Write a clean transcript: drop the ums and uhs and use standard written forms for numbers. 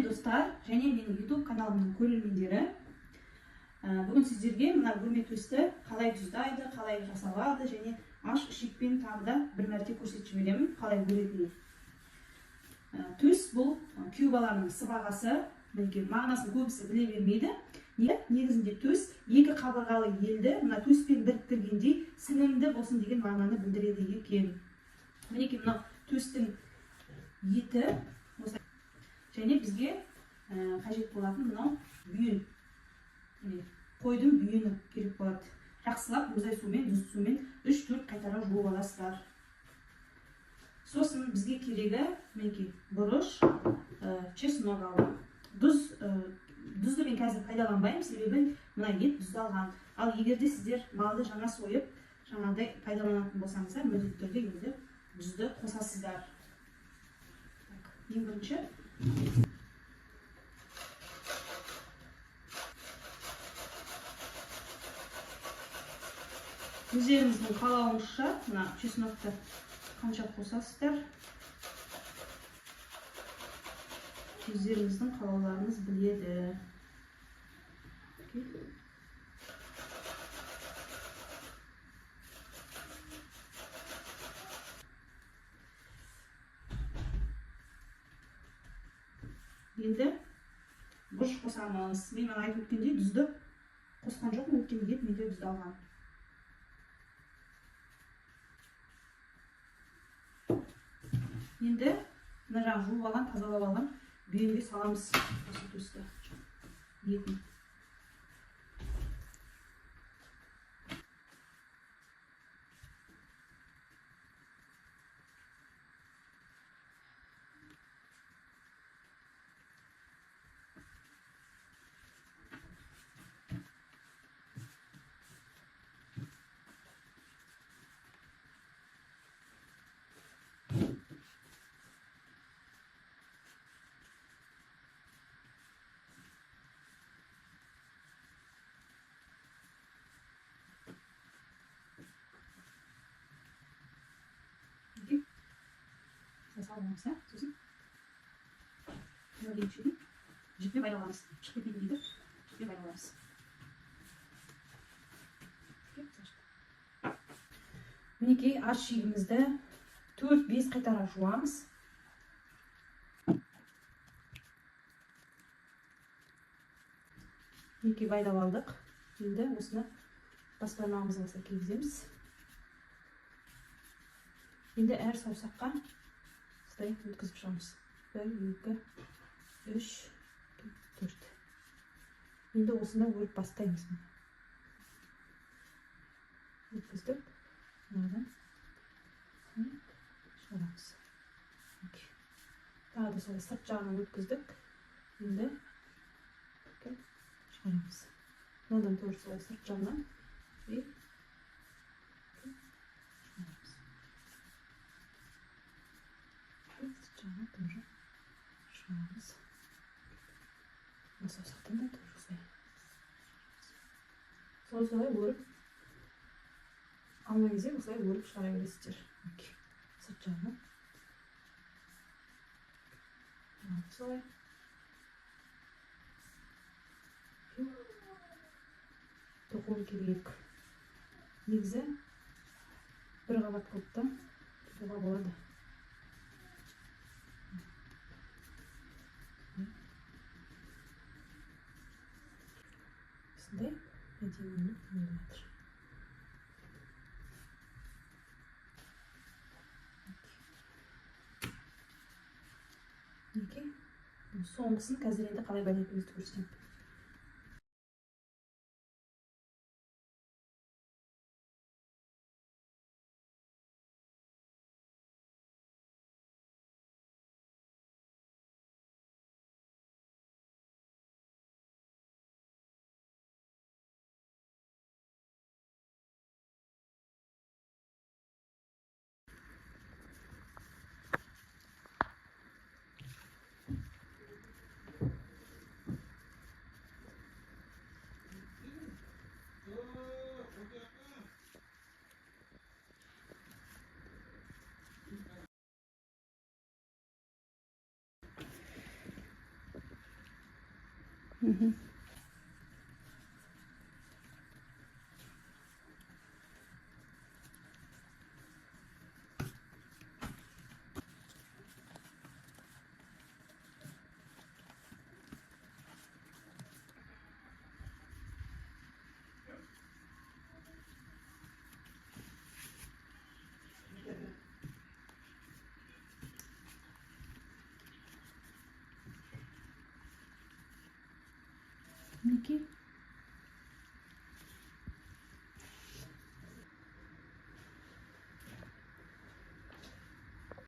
достар, және менің YouTube каналымның көрермендері. Бүгін сіздерге мына өрме төсті қалай тұздайды, қалай жасалады және аш ішекпен тағы да бір мәрте көрсетіп жіберемін, қалай өретінін. Төс бұл күйеу баланың сыбағасы, мағынасын көбісі біле бермейді. Негізінде төс екі қабырғалы елді мына төспен біріктіргендей сіңімді болсын деген мағынаны білдіреді екен. Мінекей мына төстің еті және бізге қажет болатын мынау бүйін. Қойдың бүйіні керек болады. Жақсылап мұздай сумен, тұзды сумен 3-4 қайтара жуып аласыздар. Сосын бізге керегі мінекей бұрыш, чеснок алдым. Тұзды мен қазір пайдаланбаймын, себебі мына ет тұздалған. Ал егерде сіздер малды жаңа сойып, жаңағыдай пайдаланатын болсаңыздар, міндетті түрде енді тұзды қосасыздар. Ең бірінші өздеріңіздің қалауыңызша мына чеснокты қанша қосасыздар, өздеріңіздің қалауларыңыз біледі. Енді бұрыш қосамыз. Мен айтып өткендей тұзды қосқан жоқпын, өйткені ет менде тұздалған. Енді мына жаңа жуып алған, тазалап алған бүйінге саламыз осы төсті етін. Саламыз, сосын жіппен байламыз. Шығып кетпейді дейді, жіппен байламыз. Мінекей аш шегімізді 4-5 қайтара жуамыз. Мінекей байлап алдық. Енді осыны баспанамызға кигіземіз. Енді әр саусаққа өткізіп шығамыз. 1, 2, 3, 4. Енді осында өріп бастаймыз. Өткіздік. Мынадан шығарамыз. Тағы да солай сырт жағынан өткіздік. Енді шығарамыз. Мынадан тоже солай сырт жағынан шығарамыз. Жаңа тоже шығарамыз. Саусақтан да тоже солай өріп алма кезде осылай өріп шығара бересіздер. Сырт жағынан солай тоқуы керек. Негізі бір қабат қылып та тоқуға болады. Осындай 1 миллиметр. Соңғысын қазір енді қалай байлайтынымызды көрсетемін. Niki?